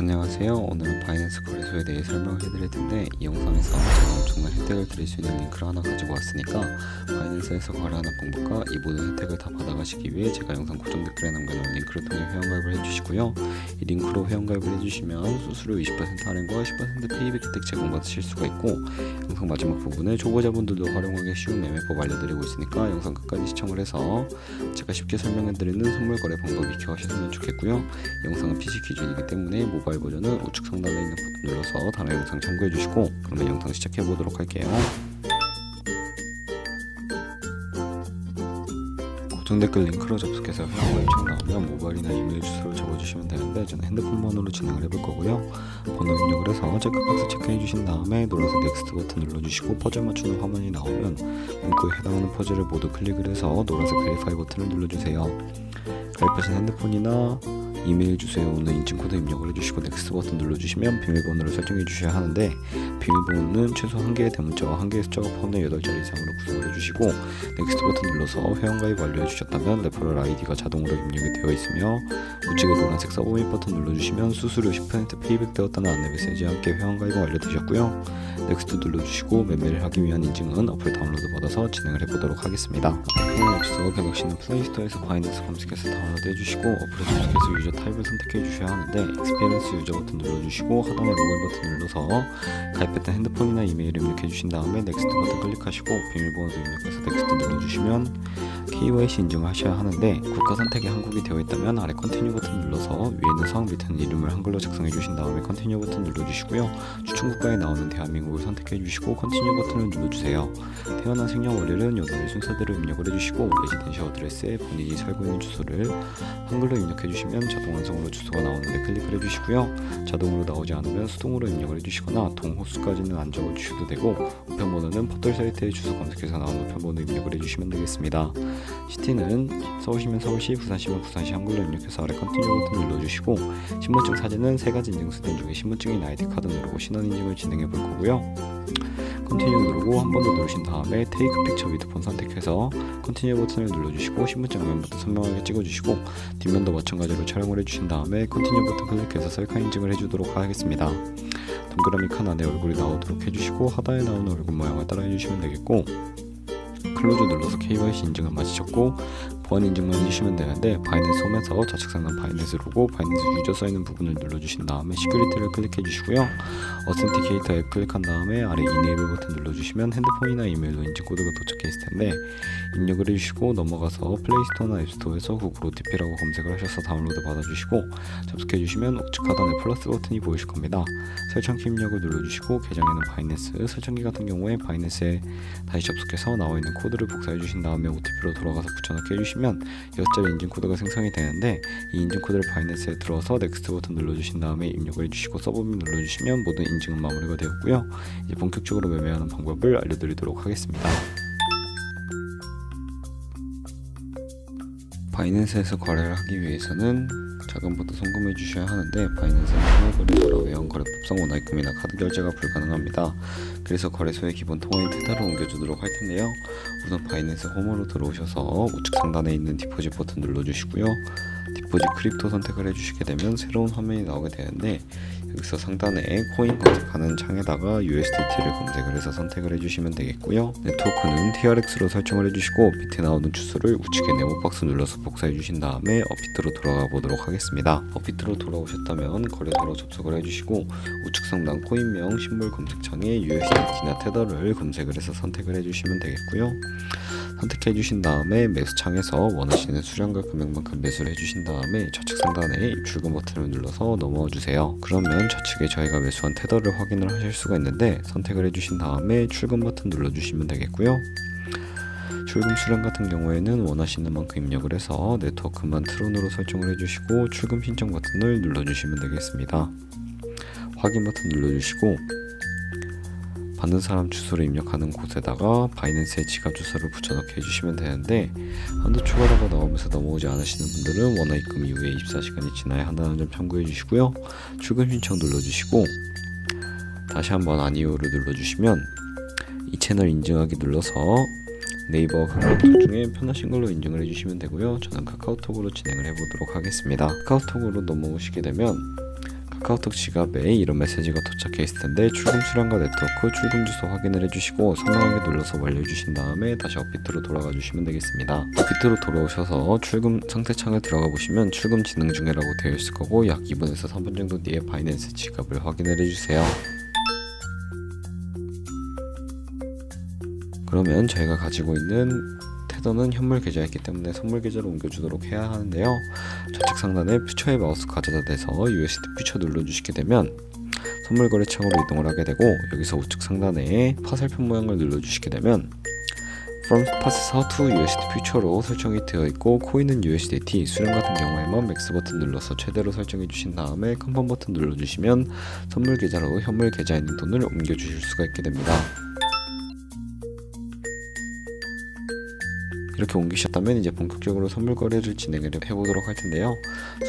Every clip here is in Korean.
안녕하세요. 오늘은 바이낸스 거래소에 대해 설명을 해드릴 텐데, 이 영상에서 제가 엄청난 혜택을 드릴 수 있는 링크를 하나 가지고 왔으니까 바이낸스에서 거래하는 방법과 이 모든 혜택을 다 받아가시기 위해 제가 영상 고정 댓글에 남겨놓은 링크를 통해 회원가입을 해주시고요. 이 링크로 회원가입을 해주시면 수수료 20% 할인과 10% 페이백 혜택 제공받으실 수가 있고, 영상 마지막 부분에 초보자분들도 활용하기 쉬운 매매법 알려드리고 있으니까 영상 끝까지 시청을 해서 제가 쉽게 설명해드리는 선물 거래 방법 익혀가셨으면 좋겠고요. 영상은 PC 기준이기 때문에 모바일 버전은 우측 상단에 있는 버튼 눌러서 다른 영상 참고해주시고, 그러면 영상 시작해보도록 할게요. 고정 댓글 링크로 접속해서 회원가입 창 나오면 모바일이나 이메일 주소를 적어주시면 되는데, 저는 핸드폰번호로 진행을 해볼 거고요. 번호 입력을 해서 체크박스 체크해주신 다음에 눌러서 넥스트 버튼 눌러주시고, 퍼즐 맞추는 화면이 나오면 문구에 해당하는 퍼즐을 모두 클릭을 해서 노란색 베리파이 버튼을 눌러주세요. 가입하신 핸드폰이나 이메일 주소에 오는 인증코드 입력을 해주시고 넥스트 버튼 눌러주시면 비밀번호를 설정해 주셔야 하는데, 비밀번호는 최소 1개의 대문자와 1개의 숫자가 포함된 8자리 이상으로 구성을 해주시고, 넥스트 버튼 눌러서 회원가입 완료해 주셨다면 레퍼럴 아이디가 자동으로 입력이 되어 있으며, 우측에 노란색 서브밋 버튼 눌러주시면 수수료 10% 페이백 되었다는 안내 메시지와 함께 회원가입은 완료되셨고요. 넥스트 눌러주시고 매매를 하기 위한 인증은 어플 다운로드 받아서 진행을 해보도록 하겠습니다. 페이먼 앱스와 갤럭시는 플레이스토어에서 바이낸스 검색해서 다운로드 해주시고, 어플에 접속해서 유저 타입을 선택해 주셔야 하는데, 익스피리언스 유저 버튼 눌러주시고 하단에 로그인 버튼 눌러서 가입했던 핸드폰이나 이메일 입력해 주신 다음에 넥스트 버튼 클릭하시고 비밀번호도 입력해서 넥스트 눌러주시면 KYC 인증을 하셔야 하는데, 국가 선택이 한국이 되어 있다면 아래 컨티뉴 버튼 눌러서 위에 있는 사항 밑에는 이름을 한글로 작성해 주신 다음에 컨티뉴 버튼 눌러주시고요. 추천 국가에 나오는 대한민국을 선택해 주시고 컨티뉴 버튼을 눌러주세요. 태어난 생년월일은 요널의 순서대로 입력을 해주시고, 레지던셜 어드레스에 본인이 살고 있는 주소를 한글로 입력해 주시면 자동 완성으로 주소가 나오는데 클릭을 해주시고요. 자동으로 나오지 않으면 수동으로 입력을 해주시거나 동호수까지는 안 적어주셔도 되고, 우편번호는 포털 사이트에 주소 검색해서 나오는 우편번호 입력을 해주시면 되겠습니다. 시티는 서울시면 서울시, 부산시면 부산시 한글로 입력해서 아래 컨티뉴 버튼 눌러주시고, 신분증 사진은 3가지 인증수단 중에 신분증인 아이디 카드 누르고 신원 인증을 진행해 볼 거고요. 컨티뉴 누르고 한 번 더 누르신 다음에 테이크 픽처 위드 폰 선택해서 컨티뉴 버튼을 눌러주시고 신분증 앞면부터 선명하게 찍어주시고, 뒷면도 마찬가지로 촬영을 해주신 다음에 컨티뉴 버튼 클릭해서 셀카 인증을 해주도록 하겠습니다. 동그라미 칸 안에 얼굴이 나오도록 해주시고, 하단에 나오는 얼굴 모양을 따라 해주시면 되겠고, 클로즈 눌러서 KYC 인증을 마치셨고 보안 인증만 해주시면 되는데, 바이낸스 홈에서 좌측 상단 바이낸스 로고, 바이낸스 유저 써있는 부분을 눌러주신 다음에 시큐리티를 클릭해 주시고요. 어센티케이터 앱 클릭한 다음에 아래 이네이블 버튼 눌러주시면 핸드폰이나 이메일로 인증코드가 도착해 있을 텐데, 입력을 해주시고 넘어가서 플레이스토어나 앱스토어에서 구글 OTP라고 검색을 하셔서 다운로드 받아주시고 접속해 주시면 우측 하단에 플러스 버튼이 보이실 겁니다. 설정키 입력을 눌러주시고 계정에는 바이낸스, 설정키 같은 경우에 바이낸스에 다시 접속해서 나와 있는 코드를 복사해 주신 다음에 OTP로 돌아가서 붙여넣기 해주시면 6자리 인증 코드가 생성이 되는데, 이 인증 코드를 바이낸스에 들어서 넥스트 버튼 눌러주신 다음에 입력을 해주시고 서브밋 눌러주시면 모든 인증은 마무리가 되었고요. 이제 본격적으로 매매하는 방법을 알려드리도록 하겠습니다. 바이낸스에서 거래를 하기 위해서는 자금부터 송금해 주셔야 하는데, 바이낸스는 해외거래소라 외환거래법상 원화입금이나 카드 결제가 불가능합니다. 그래서 거래소의 기본 통화인 테더를 옮겨주도록 할 텐데요. 우선 바이낸스 홈으로 들어오셔서 우측 상단에 있는 디포짓 버튼 눌러주시고요. 디포짓 크립토 선택을 해주시게 되면 새로운 화면이 나오게 되는데, 여기서 상단에 코인 검색하는 창에다가 USDT를 검색을 해서 선택을 해주시면 되겠고요. 네트워크는 TRX로 설정을 해주시고, 밑에 나오는 주소를 우측에 네모박스 눌러서 복사해 주신 다음에 업비트로 돌아가 보도록 하겠습니다. 업비트로 돌아오셨다면 거래소로 접속을 해주시고, 우측 상단 코인명 심볼 검색창에 USDT나 테더를 검색을 해서 선택을 해주시면 되겠고요. 선택해 주신 다음에 매수창에서 원하시는 수량과 금액만큼 매수를 해주신 다음에 좌측 상단에 입출금 버튼을 눌러서 넘어와 주세요. 그러면 좌측에 저희가 매수한 테더를 확인을 하실 수가 있는데, 선택을 해주신 다음에 출금 버튼 눌러주시면 되겠고요. 출금 수량 같은 경우에는 원하시는 만큼 입력을 해서 네트워크만 트론으로 설정을 해주시고 출금 신청 버튼을 눌러주시면 되겠습니다. 확인 버튼 눌러주시고 받는 사람 주소를 입력하는 곳에다가 바이낸스의 지갑 주소를 붙여넣기 해주시면 되는데, 한도 추가라고 나오면서 넘어오지 않으시는 분들은 원화 입금 이후에 24시간이 지나야 한다는 점 참고해 주시고요. 출금 신청 눌러주시고 다시 한번 아니오를 눌러주시면 이 채널 인증하기 눌러서 네이버, 카카오톡 중에 편하신 걸로 인증을 해주시면 되고요. 저는 카카오톡으로 진행을 해보도록 하겠습니다. 카카오톡으로 넘어오시게 되면 카카오톡 지갑에 이런 메시지가 도착해 있을 텐데 출금 수량과 네트워크, 출금 주소 확인을 해주시고 선명하게 눌러서 완료해주신 다음에 다시 업비트로 돌아가 주시면 되겠습니다. 업비트로 돌아오셔서 출금 상태 창을 들어가 보시면 출금 진행 중이라고 되어 있을 거고 약 2분에서 3분 정도 뒤에 바이낸스 지갑을 확인을 해주세요. 그러면 저희가 가지고 있는 테더는 현물 계좌였기 때문에 선물 계좌로 옮겨주도록 해야 하는데요. 좌측 상단에 퓨처의 마우스 가져다 대서 USD 퓨처 눌러주시게 되면 선물 거래 창으로 이동을 하게 되고 여기서 우측 상단에 화살표 모양을 눌러주시게 되면 From Pass에서 to USD 퓨처로 설정이 되어 있고 코인은 USDT, 수령 같은 경우에만 맥스 버튼 눌러서 최대로 설정해 주신 다음에 컨펌 버튼 눌러주시면 선물 계좌로 현물 계좌에 있는 돈을 옮겨주실 수가 있게 됩니다. 이렇게 옮기셨다면 이제 본격적으로 선물 거래를 진행을 해보도록 할 텐데요.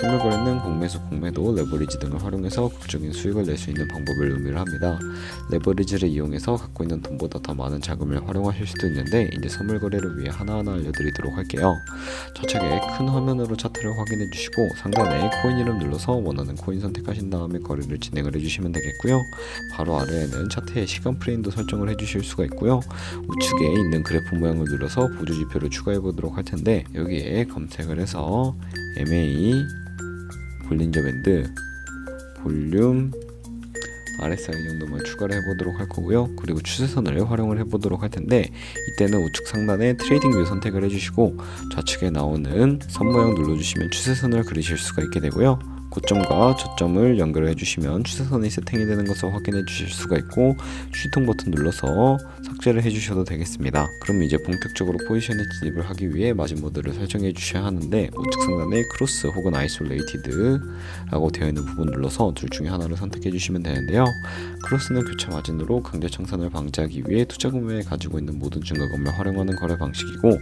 선물 거래는 공매수, 공매도, 레버리지 등을 활용해서 극적인 수익을 낼 수 있는 방법을 의미를 합니다. 레버리지를 이용해서 갖고 있는 돈보다 더 많은 자금을 활용하실 수도 있는데 이제 선물 거래를 위해 하나하나 알려드리도록 할게요. 좌측에 큰 화면으로 차트를 확인해 주시고 상단에 코인 이름 눌러서 원하는 코인 선택하신 다음에 거래를 진행을 해주시면 되겠고요. 바로 아래에는 차트의 시간 프레임도 설정을 해주실 수가 있고요. 우측에 있는 그래프 모양을 눌러서 보조 지표를 추가해 보도록 할 텐데 여기에 검색을 해서 MA 볼린저 밴드 볼륨 RSI 정도만 추가를 해보도록 할 거고요. 그리고 추세선을 활용을 해보도록 할 텐데 이때는 우측 상단에 트레이딩 뷰 선택을 해주시고 좌측에 나오는 선 모양 눌러주시면 추세선을 그리실 수가 있게 되고요. 고점과 저점을 연결해 주시면 추세선이 세팅이 되는 것을 확인해 주실 수가 있고 휴통 버튼 눌러서 삭제를 해 주셔도 되겠습니다. 그럼 이제 본격적으로 포지션에 진입을 하기 위해 마진 모드를 설정해 주셔야 하는데 우측 상단에 크로스 혹은 아이솔레이티드 라고 되어 있는 부분 눌러서 둘 중에 하나를 선택해 주시면 되는데요. 크로스는 교차 마진으로 강제 청산을 방지하기 위해 투자금에 가지고 있는 모든 증가금을 활용하는 거래 방식이고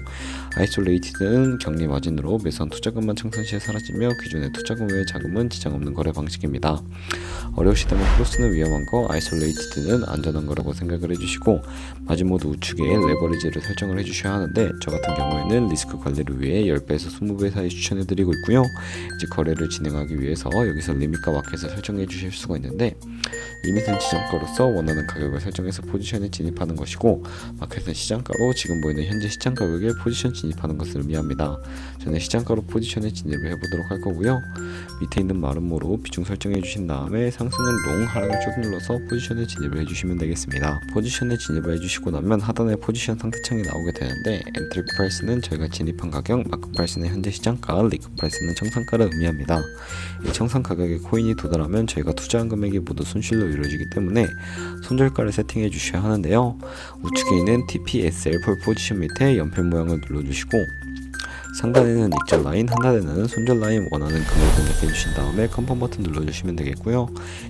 아이솔레이티드는 격리 마진으로 매수한 투자금만 청산 시에 사라지며 기존의 투자금 외의 자금은 지장 없는 거래 방식입니다. 어려우시다면 크로스는 위험한 거, 아이솔레이티드는 안전한 거라고 생각을 해주시고 마진 모드 우측에 레버리지를 설정을 해주셔야 하는데 저 같은 경우에는 리스크 관리를 위해 10배에서 20배 사이 추천해드리고 있고요. 이제 거래를 진행하기 위해서 여기서 리밋과 마켓을 설정해 주실 수가 있는데 리밋은 지정가로서 원하는 가격을 설정해서 포지션에 진입하는 것이고 마켓은 시장가로 지금 보이는 현재 시장 가격에 포지션 진입하는 것을 의미합니다. 저는 시장가로 포지션에 진입을 해보도록 할 거고요. 밑에 있는 마름모로 비중 설정해 주신 다음에 상승은 롱, 하락을 쭉 눌러서 포지션에 진입을 해주시면 되겠습니다. 포지션에 진입을 해주시고 나면 하단에 포지션 상태창이 나오게 되는데 엔트리 프라이스는 저희가 진입한 가격, 마크 프라이스는 현재 시장가, 리크 프라이스는 청산가를 의미합니다. 이 청산 가격에 코인이 도달하면 저희가 투자한 금액이 모두 손실로 이루어지기 때문에 손절가를 세팅해 주셔야 하는데요. 우측에 있는 TPSL 폴 포지션 밑에 연필 모양을 눌러주시고 상단에는 익절 라인, 하단에는 손절 라인 원하는 금액을 입력해 주신 다음에 컨펌 버튼 눌러주시면 되겠고요.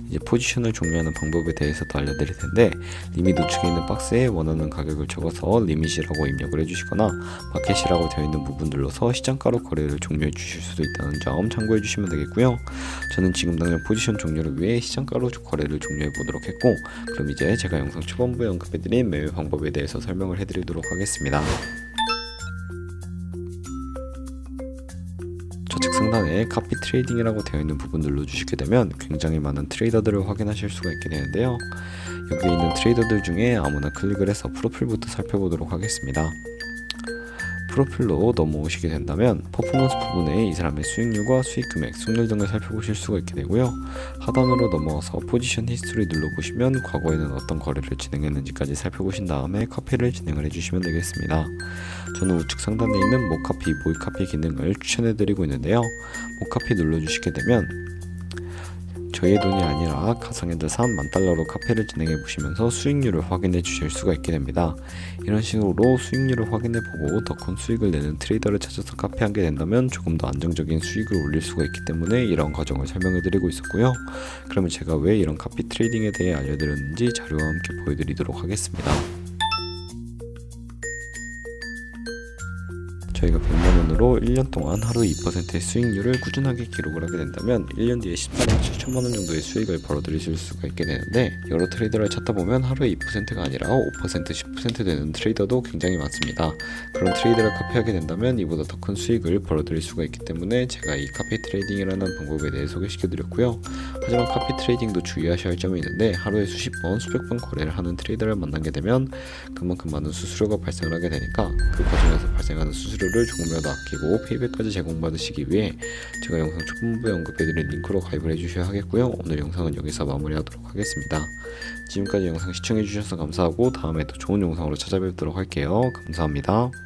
이제 포지션을 종료하는 방법에 대해서도 알려드릴 텐데 리밋 우측에 있는 박스에 원하는 가격을 적어서 리밋이라고 입력을 해주시거나 마켓이라고 되어 있는 부분 눌러서 시장가로 거래를 종료해 주실 수도 있다는 점 참고해 주시면 되겠고요. 저는 지금 당장 포지션 종료를 위해 시장가로 거래를 종료해 보도록 했고 그럼 이제 제가 영상 초반부에 언급해드린 매매 방법에 대해서 설명을 해드리도록 하겠습니다. 좌측 상단에 카피 트레이딩이라고 되어 있는 부분 눌러주시게 되면 굉장히 많은 트레이더들을 확인하실 수가 있게 되는데요. 여기에 있는 트레이더들 중에 아무나 클릭을 해서 프로필부터 살펴보도록 하겠습니다. 프로필로 넘어오시게 된다면 퍼포먼스 부분에 이 사람의 수익률과 수익 금액, 승률 등을 살펴보실 수가 있게 되고요. 하단으로 넘어와서 포지션 히스토리 눌러보시면 과거에는 어떤 거래를 진행했는지까지 살펴보신 다음에 카피를 진행을 해주시면 되겠습니다. 저는 우측 상단에 있는 모카피, 모이카피 기능을 추천해드리고 있는데요. 모카피 눌러주시게 되면 저희의 돈이 아니라 가상현재 3만 달러로 카페를 진행해 보시면서 수익률을 확인해 주실 수가 있게 됩니다. 이런 식으로 수익률을 확인해 보고 더 큰 수익을 내는 트레이더를 찾아서 카페하게 된다면 조금 더 안정적인 수익을 올릴 수가 있기 때문에 이런 과정을 설명해 드리고 있었고요. 그러면 제가 왜 이런 카피 트레이딩에 대해 알려드렸는지 자료와 함께 보여드리도록 하겠습니다. 저희가 100만원으로 1년 동안 하루 2%의 수익률을 꾸준하게 기록을 하게 된다면 1년 뒤에 14만 7천만원 정도의 수익을 벌어들이실 수가 있게 되는데, 여러 트레이더를 찾다 보면 하루에 2%가 아니라 5%, 10% 되는 트레이더도 굉장히 많습니다. 그런 트레이더를 카피하게 된다면 이보다 더 큰 수익을 벌어들일 수가 있기 때문에 제가 이 카피 트레이딩이라는 방법에 대해 소개시켜 드렸고요. 하지만 카피 트레이딩도 주의하셔야 할 점이 있는데, 하루에 수십 번, 수백 번 거래를 하는 트레이더를 만나게 되면 그만큼 많은 수수료가 발생을 하게 되니까 그 과정에서 발생하는 수수료를 조금이라도 아끼고 페이백까지 제공받으시기 위해 제가 영상 초반부에 언급해드린 링크로 가입을 해주셔야 하겠고요. 오늘 영상은 여기서 마무리하도록 하겠습니다. 지금까지 영상 시청해주셔서 감사하고 다음에 또 좋은 영상으로 찾아뵙도록 할게요. 감사합니다.